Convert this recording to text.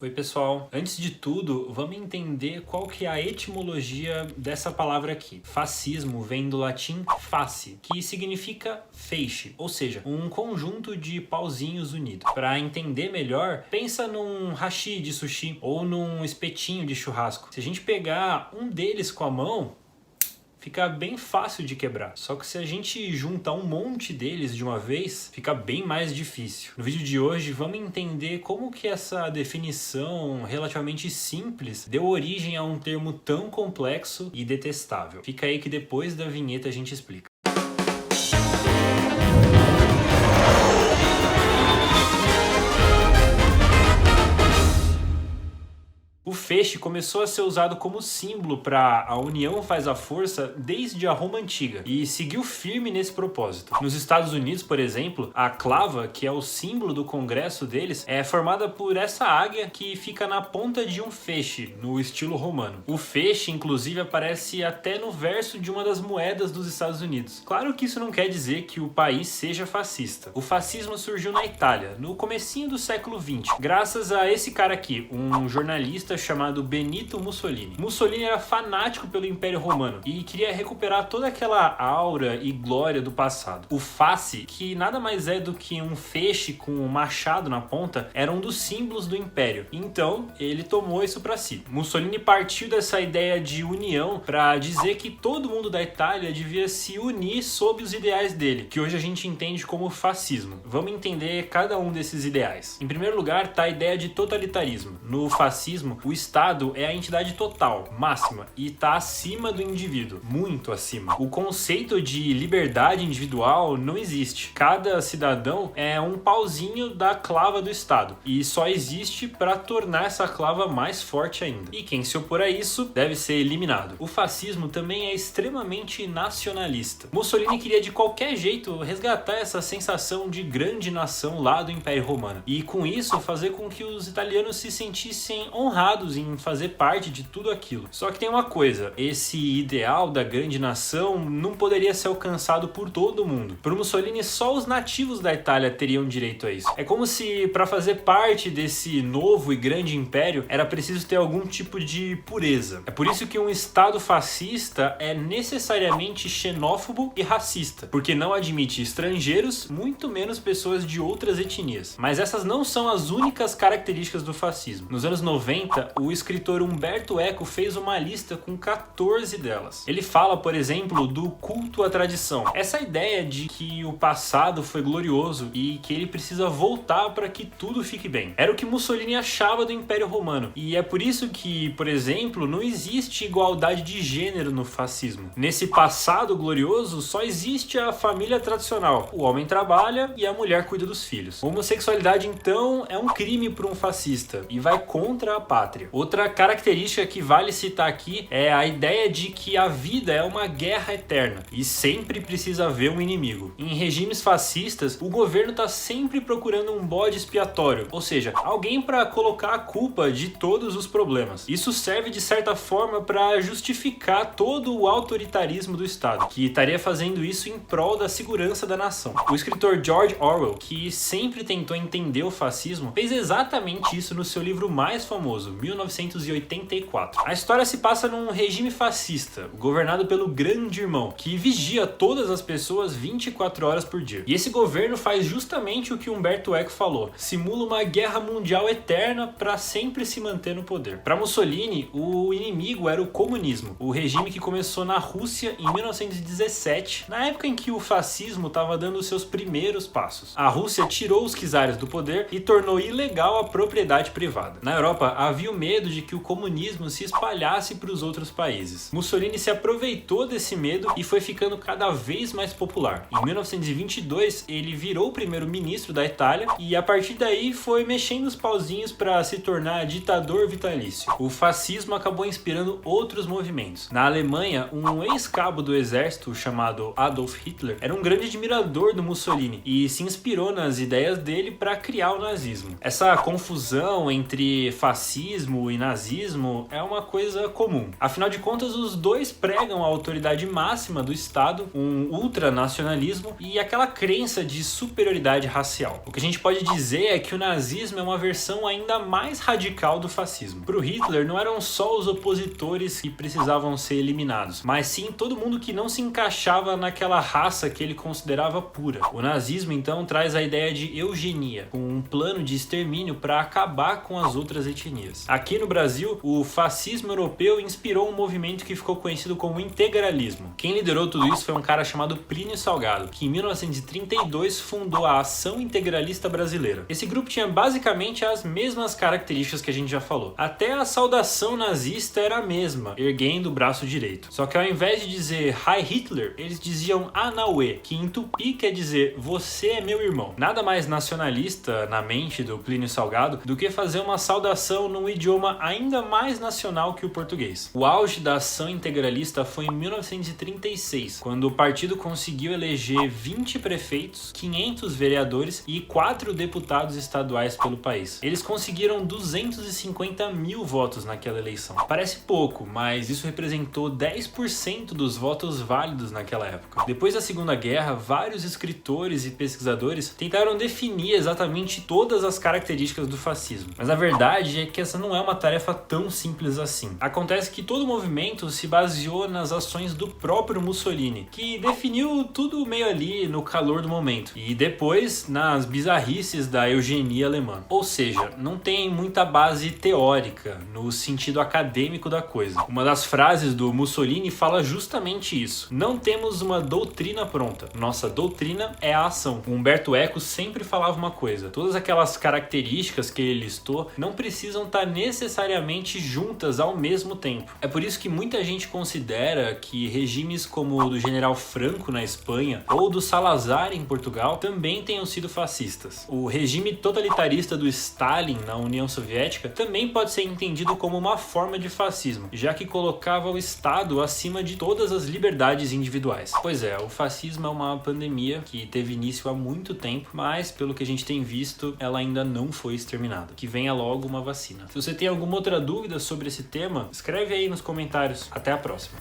Oi pessoal, antes de tudo, vamos entender qual que é a etimologia dessa palavra aqui. Fascismo vem do latim face, que significa feixe, ou seja, um conjunto de pauzinhos unidos. Para entender melhor, pensa num hashi de sushi ou num espetinho de churrasco. Se a gente pegar um deles com a mão, fica bem fácil de quebrar. Só que se a gente juntar um monte deles de uma vez, fica bem mais difícil. No vídeo de hoje, vamos entender como que essa definição relativamente simples deu origem a um termo tão complexo e detestável. Fica aí que depois da vinheta a gente explica. O feixe começou a ser usado como símbolo para a união faz a força desde a Roma Antiga e seguiu firme nesse propósito. Nos Estados Unidos, por exemplo, a clava, que é o símbolo do congresso deles, é formada por essa águia que fica na ponta de um feixe, no estilo romano. O feixe, inclusive, aparece até no verso de uma das moedas dos Estados Unidos. Claro que isso não quer dizer que o país seja fascista. O fascismo surgiu na Itália, no comecinho do século XX, graças a esse cara aqui, um jornalista chamado Benito Mussolini. Mussolini era fanático pelo Império Romano e queria recuperar toda aquela aura e glória do passado. O face, que nada mais é do que um feixe com um machado na ponta, era um dos símbolos do Império. Então, ele tomou isso para si. Mussolini partiu dessa ideia de união para dizer que todo mundo da Itália devia se unir sob os ideais dele, que hoje a gente entende como fascismo. Vamos entender cada um desses ideais. Em primeiro lugar, está a ideia de totalitarismo. No fascismo, o Estado é a entidade total, máxima, e está acima do indivíduo, muito acima. O conceito de liberdade individual não existe. Cada cidadão é um pauzinho da clava do Estado, e só existe para tornar essa clava mais forte ainda. E quem se opor a isso deve ser eliminado. O fascismo também é extremamente nacionalista. Mussolini queria de qualquer jeito resgatar essa sensação de grande nação lá do Império Romano, e com isso fazer com que os italianos se sentissem honrados em fazer parte de tudo aquilo. Só que tem uma coisa, esse ideal da grande nação não poderia ser alcançado por todo mundo. Para Mussolini, só os nativos da Itália teriam direito a isso. É como se para fazer parte desse novo e grande império era preciso ter algum tipo de pureza. É por isso que um Estado fascista é necessariamente xenófobo e racista, porque não admite estrangeiros, muito menos pessoas de outras etnias. Mas essas não são as únicas características do fascismo. Nos anos 90, o escritor Umberto Eco fez uma lista com 14 delas. Ele fala, por exemplo, do culto à tradição. Essa ideia de que o passado foi glorioso e que ele precisa voltar para que tudo fique bem. Era o que Mussolini achava do Império Romano. E é por isso que, por exemplo, não existe igualdade de gênero no fascismo. Nesse passado glorioso, só existe a família tradicional. O homem trabalha e a mulher cuida dos filhos. A homossexualidade, então, é um crime para um fascista e vai contra a pátria. Outra característica que vale citar aqui é a ideia de que a vida é uma guerra eterna e sempre precisa haver um inimigo. Em regimes fascistas, o governo está sempre procurando um bode expiatório, ou seja, alguém para colocar a culpa de todos os problemas. Isso serve de certa forma para justificar todo o autoritarismo do Estado, que estaria fazendo isso em prol da segurança da nação. O escritor George Orwell, que sempre tentou entender o fascismo, fez exatamente isso no seu livro mais famoso, 1984. A história se passa num regime fascista, governado pelo Grande Irmão, que vigia todas as pessoas 24 horas por dia. E esse governo faz justamente o que Umberto Eco falou, simula uma guerra mundial eterna para sempre se manter no poder. Para Mussolini, o inimigo era o comunismo, o regime que começou na Rússia em 1917, na época em que o fascismo estava dando os seus primeiros passos. A Rússia tirou os czares do poder e tornou ilegal a propriedade privada. Na Europa, havia o medo de que o comunismo se espalhasse para os outros países. Mussolini se aproveitou desse medo e foi ficando cada vez mais popular. Em 1922, ele virou o primeiro-ministro da Itália e a partir daí foi mexendo os pauzinhos para se tornar ditador vitalício. O fascismo acabou inspirando outros movimentos. Na Alemanha, um ex-cabo do exército chamado Adolf Hitler era um grande admirador do Mussolini e se inspirou nas ideias dele para criar o nazismo. Essa confusão entre fascismo fascismo e nazismo é uma coisa comum. Afinal de contas, os dois pregam a autoridade máxima do Estado, um ultranacionalismo e aquela crença de superioridade racial. O que a gente pode dizer é que o nazismo é uma versão ainda mais radical do fascismo. Para o Hitler, não eram só os opositores que precisavam ser eliminados, mas sim todo mundo que não se encaixava naquela raça que ele considerava pura. O nazismo, então, traz a ideia de eugenia, com um plano de extermínio para acabar com as outras etnias. Aqui no Brasil, o fascismo europeu inspirou um movimento que ficou conhecido como integralismo. Quem liderou tudo isso foi um cara chamado Plínio Salgado, que em 1932 fundou a Ação Integralista Brasileira. Esse grupo tinha basicamente as mesmas características que a gente já falou. Até a saudação nazista era a mesma, erguendo o braço direito. Só que ao invés de dizer Heil Hitler, eles diziam Anauê, que em tupi quer dizer você é meu irmão. Nada mais nacionalista na mente do Plínio Salgado do que fazer uma saudação num idioma ainda mais nacional que o português. O auge da Ação Integralista foi em 1936, quando o partido conseguiu eleger 20 prefeitos, 500 vereadores e 4 deputados estaduais pelo país. Eles conseguiram 250 mil votos naquela eleição. Parece pouco, mas isso representou 10% dos votos válidos naquela época. Depois da Segunda Guerra, vários escritores e pesquisadores tentaram definir exatamente todas as características do fascismo. Mas a verdade é que essa não é uma tarefa tão simples assim. Acontece que todo o movimento se baseou nas ações do próprio Mussolini, que definiu tudo meio ali no calor do momento, e depois nas bizarrices da eugenia alemã. Ou seja, não tem muita base teórica no sentido acadêmico da coisa. Uma das frases do Mussolini fala justamente isso: não temos uma doutrina pronta, nossa doutrina é a ação. O Umberto Eco sempre falava uma coisa: todas aquelas características que ele listou não precisam estar necessariamente juntas ao mesmo tempo. É por isso que muita gente considera que regimes como o do General Franco na Espanha ou do Salazar em Portugal também tenham sido fascistas. O regime totalitarista do Stalin na União Soviética também pode ser entendido como uma forma de fascismo, já que colocava o Estado acima de todas as liberdades individuais. Pois é, o fascismo é uma pandemia que teve início há muito tempo, mas pelo que a gente tem visto, ela ainda não foi exterminada. Que venha logo uma vacina. Se você tem alguma outra dúvida sobre esse tema, escreve aí nos comentários. Até a próxima.